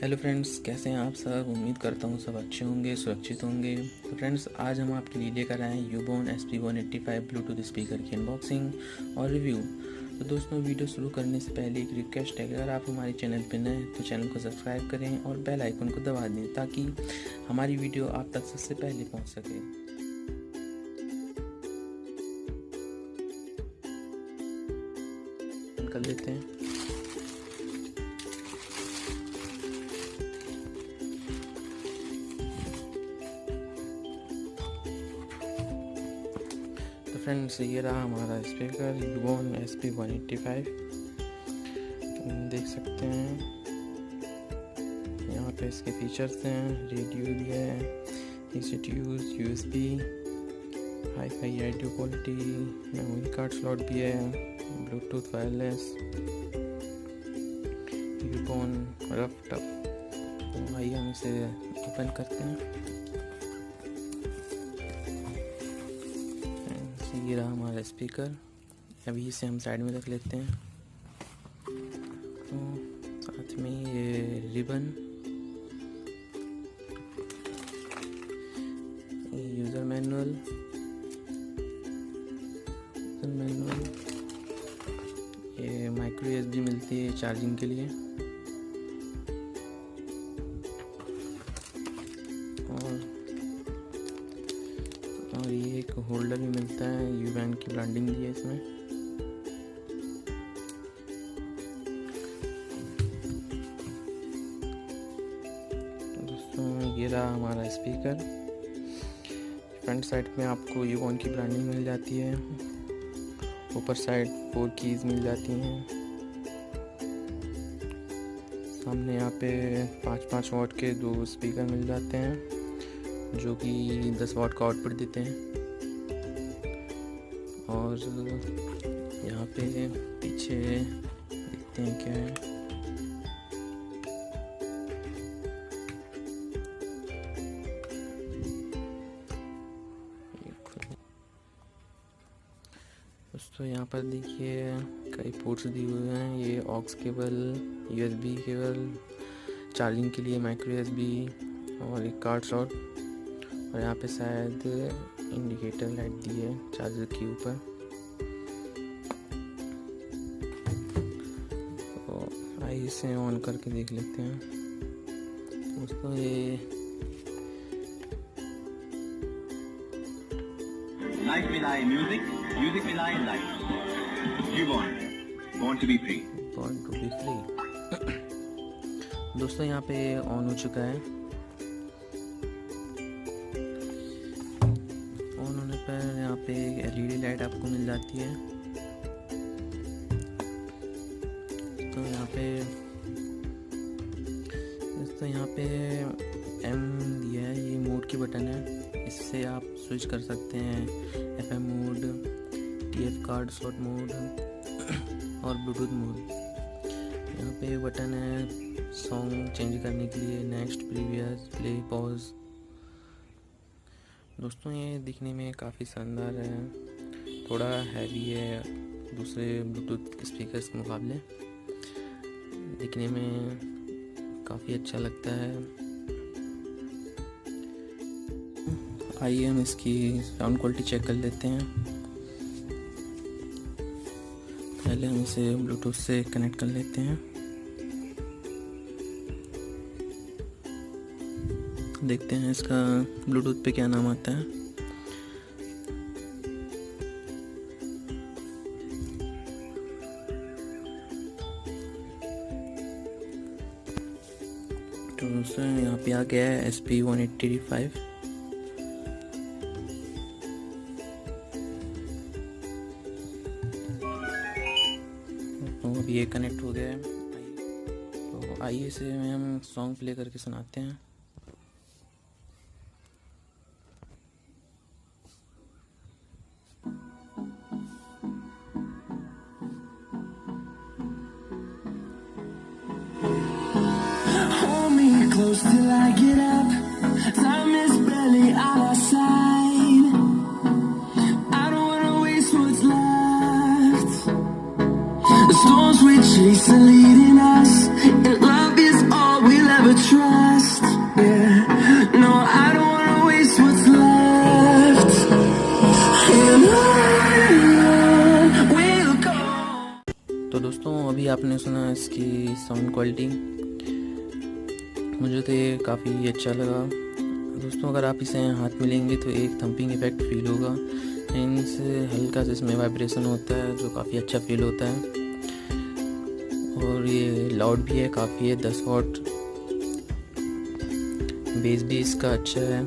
Hello friends, कैसे हैं आप सब। उम्मीद करता हूँ सब अच्छे होंगे, सुरक्षित होंगे। तो फ्रेंड्स, आज हम आपके लिए लेकर आए हैं यूबोन SP185 ब्लूटूथ स्पीकर की अनबॉक्सिंग और रिव्यू। तो दोस्तों, वीडियो शुरू करने से पहले एक रिक्वेस्ट है, अगर आप हमारे चैनल पर नए हैं तो चैनल को सब्सक्राइब करें और बेल आइकन को दबा दें ताकि हमारी वीडियो आप तक सबसे पहले पहुँच सके। कर लेते हैं। तो फ्रेंड्स, ये रहा हमारा स्पीकर यूबोन SP185। देख सकते हैं यहाँ पे इसके फीचर्स हैं। रेडियो भी है, easy to use, USB, high audio quality, memory card slot भी है, bluetooth wireless, Ubon rough tough. तो आइए हम इसे ओपन करते हैं। ये रहा हमारा स्पीकर। अभी इसे हम साइड में रख लेते हैं। तो साथ में ये रिबन, यूज़र मैनुअल, ये माइक्रो USB मिलती है चार्जिंग के लिए, और ये एक होल्डर भी मिलता है। यूबोन की ब्रांडिंग दी है इसमें। तो दोस्तों, ये रहा हमारा स्पीकर। फ्रंट साइड में आपको यूबोन की ब्रांडिंग मिल जाती है। ऊपर साइड 4 कीज मिल जाती हैं। सामने यहाँ पे 5-5 वॉट के 2 स्पीकर मिल जाते हैं जो कि 10 वॉट का आउटपुट देते हैं। और यहाँ पे पीछे देखते हैं क्या है। दोस्तों, यहाँ पर देखिए कई पोर्ट्स दिए हुए हैं। ये aux cable, USB cable, charging के लिए माइक्रो USB और एक कार्ड स्लॉट। और यहाँ पे शायद इंडिकेटर लाइट दी है चार्जर के ऊपर। तो आइए इसे ऑन करके देख लेते हैं। दोस्तों, ये लाइफ मिलाए म्यूजिक, म्यूजिक मिलाए life. यूबोन, born to be free। दोस्तों, यहाँ पे ऑन हो चुका है। ऑन होने पर यहाँ पे LED लाइट आपको मिल जाती है। तो यहाँ पे M दिया है, ये मोड की बटन है। इससे आप स्विच कर सकते हैं FM mode, TF card slot mode और ब्लूटूथ मोड। यहाँ पे बटन है सॉन्ग चेंज करने के लिए, नेक्स्ट, प्रीवियस, प्ले, पॉज। दोस्तों, ये दिखने में काफ़ी शानदार है। थोड़ा हैवी है दूसरे ब्लूटूथ स्पीकर्स के मुकाबले। दिखने में काफ़ी अच्छा लगता है। आइए हम इसकी साउंड क्वालिटी चेक कर लेते हैं। पहले हम इसे ब्लूटूथ से कनेक्ट कर लेते हैं। देखते हैं इसका ब्लूटूथ पे क्या नाम आता है। तो दोस्तों, यहाँ पे आ गया है SP185। और ये कनेक्ट हो गया है। तो आइए इसे हम सॉन्ग प्ले करके सुनाते हैं। Close till I get up. Time is barely on our side. I don't wanna waste what's left. The storms we chase are leading us, and love is all we'll ever आपने सुना इसकी sound quality, मुझे तो ये काफ़ी अच्छा लगा दोस्तों। अगर आप इसे हाथ में लेंगे तो एक थंपिंग इफेक्ट फील होगा, मीन्स हल्का सा इसमें वाइब्रेशन होता है जो काफ़ी अच्छा फील होता है। और ये लाउड भी है काफ़ी है, 10 वॉट। बेस भी इसका अच्छा है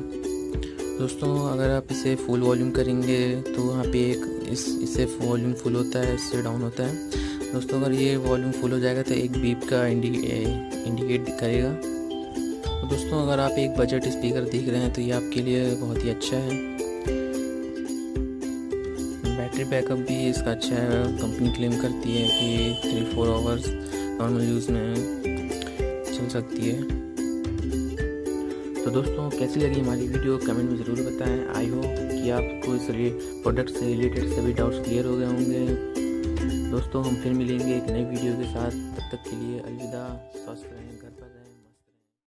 दोस्तों। अगर आप इसे फुल वॉल्यूम करेंगे तो वहाँ पे एक इससे वॉल्यूम फुल होता है, इससे डाउन होता है दोस्तों। अगर ये वॉल्यूम फुल हो जाएगा तो एक बीप का इंडिकेट करेगा। तो दोस्तों अगर आप एक बजट स्पीकर देख रहे हैं तो ये आपके लिए बहुत ही अच्छा है। बैटरी बैकअप भी इसका अच्छा है, कंपनी क्लेम करती है कि 3-4 आवर्स नॉर्मल यूज़ में चल सकती है। तो दोस्तों कैसी लगी हमारी वीडियो कमेंट में ज़रूर बताएं। आई होप कि आपको इस प्रोडक्ट से रिलेटेड सभी डाउट्स क्लियर हो गए होंगे दोस्तों। हम फिर मिलेंगे एक नई वीडियो के साथ, तब तक के लिए अलविदा। स्वस्थ रहें, घर पर